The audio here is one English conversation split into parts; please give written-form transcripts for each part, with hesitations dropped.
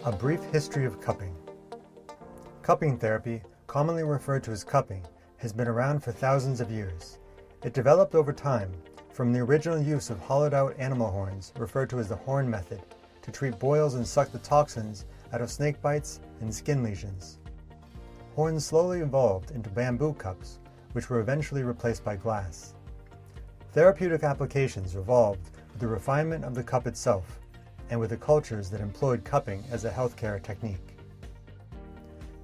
A brief history of cupping. Cupping therapy, commonly referred to as cupping, has been around for thousands of years. It developed over time from the original use of hollowed-out animal horns, referred to as the horn method, to treat boils and suck the toxins out of snake bites and skin lesions. Horns slowly evolved into bamboo cups, which were eventually replaced by glass. Therapeutic applications evolved with the refinement of the cup itself, and with the cultures that employed cupping as a healthcare technique.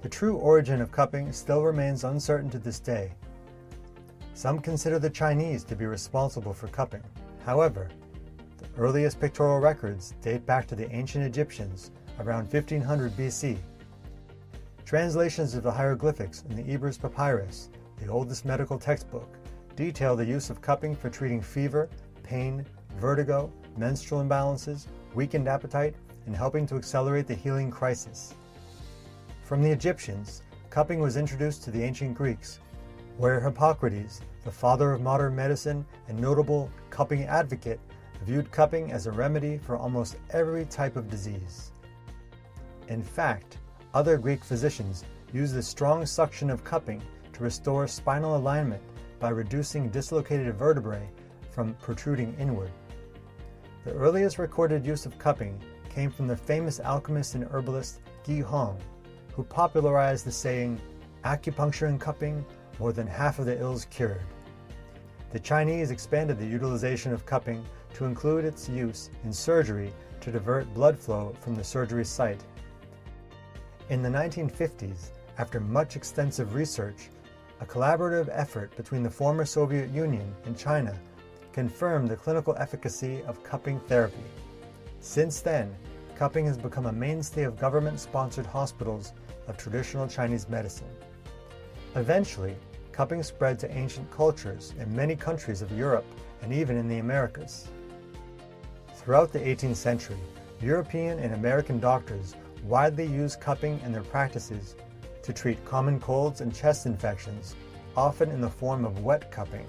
The true origin of cupping still remains uncertain to this day. Some consider the Chinese to be responsible for cupping. However, the earliest pictorial records date back to the ancient Egyptians around 1500 BC. Translations of the hieroglyphics in the Ebers Papyrus, the oldest medical textbook, detail the use of cupping for treating fever, pain, vertigo, menstrual imbalances, weakened appetite, and helping to accelerate the healing crisis. From the Egyptians, cupping was introduced to the ancient Greeks, where Hippocrates, the father of modern medicine and notable cupping advocate, viewed cupping as a remedy for almost every type of disease. In fact, other Greek physicians used the strong suction of cupping to restore spinal alignment by reducing dislocated vertebrae from protruding inward. The earliest recorded use of cupping came from the famous alchemist and herbalist Gi Hong, who popularized the saying, "Acupuncture and cupping, more than half of the ills cured." The Chinese expanded the utilization of cupping to include its use in surgery to divert blood flow from the surgery site. In the 1950s, after much extensive research, a collaborative effort between the former Soviet Union and China confirmed the clinical efficacy of cupping therapy. Since then, cupping has become a mainstay of government-sponsored hospitals of traditional Chinese medicine. Eventually, cupping spread to ancient cultures in many countries of Europe and even in the Americas. Throughout the 18th century, European and American doctors widely used cupping in their practices to treat common colds and chest infections, often in the form of wet cupping.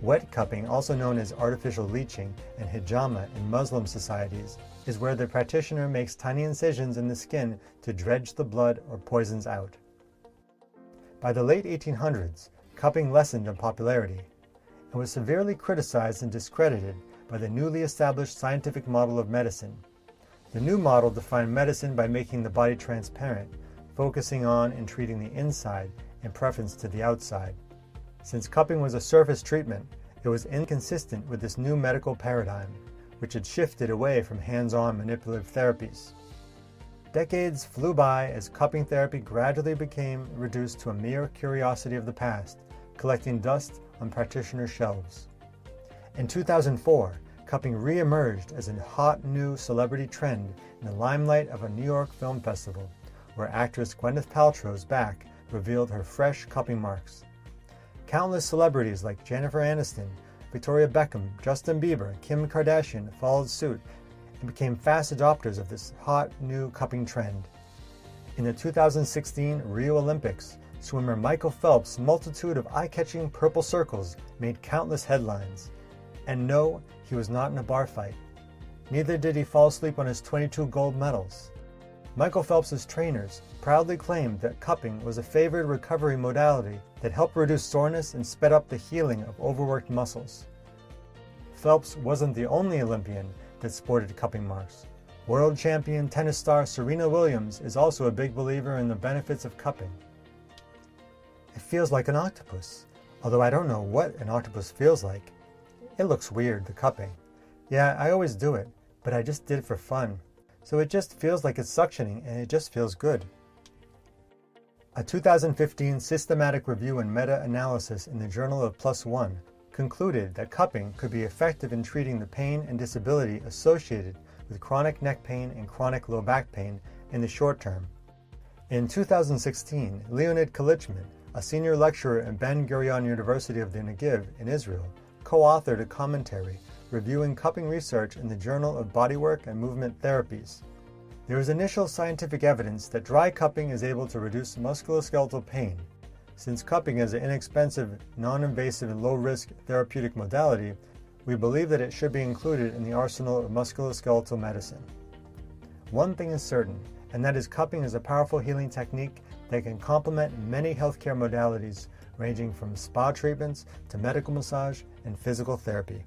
Wet cupping, also known as artificial leeching and hijama in Muslim societies, is where the practitioner makes tiny incisions in the skin to dredge the blood or poisons out. By the late 1800s, cupping lessened in popularity and was severely criticized and discredited by the newly established scientific model of medicine. The new model defined medicine by making the body transparent, focusing on and treating the inside in preference to the outside. Since cupping was a surface treatment, it was inconsistent with this new medical paradigm, which had shifted away from hands-on manipulative therapies. Decades flew by as cupping therapy gradually became reduced to a mere curiosity of the past, collecting dust on practitioners' shelves. In 2004, cupping re-emerged as a hot new celebrity trend in the limelight of a New York film festival, where actress Gwyneth Paltrow's back revealed her fresh cupping marks. Countless celebrities like Jennifer Aniston, Victoria Beckham, Justin Bieber, and Kim Kardashian followed suit and became fast adopters of this hot new cupping trend. In the 2016 Rio Olympics, swimmer Michael Phelps' multitude of eye-catching purple circles made countless headlines. And no, he was not in a bar fight. Neither did he fall asleep on his 22 gold medals. Michael Phelps' trainers proudly claimed that cupping was a favored recovery modality that helped reduce soreness and sped up the healing of overworked muscles. Phelps wasn't the only Olympian that sported cupping marks. World champion tennis star Serena Williams is also a big believer in the benefits of cupping. It feels like an octopus, although I don't know what an octopus feels like. It looks weird, the cupping. Yeah, I always do it, but I just did it for fun. So it just feels like it's suctioning and it just feels good. A 2015 systematic review and meta-analysis in the Journal of PLOS ONE concluded that cupping could be effective in treating the pain and disability associated with chronic neck pain and chronic low back pain in the short term. In 2016, Leonid Kalichman, a senior lecturer at Ben Gurion University of the Negev in Israel, co-authored a commentary reviewing cupping research in the Journal of Bodywork and Movement Therapies. There is initial scientific evidence that dry cupping is able to reduce musculoskeletal pain. Since cupping is an inexpensive, non-invasive, and low-risk therapeutic modality, we believe that it should be included in the arsenal of musculoskeletal medicine. One thing is certain, and that is cupping is a powerful healing technique that can complement many healthcare modalities ranging from spa treatments to medical massage and physical therapy.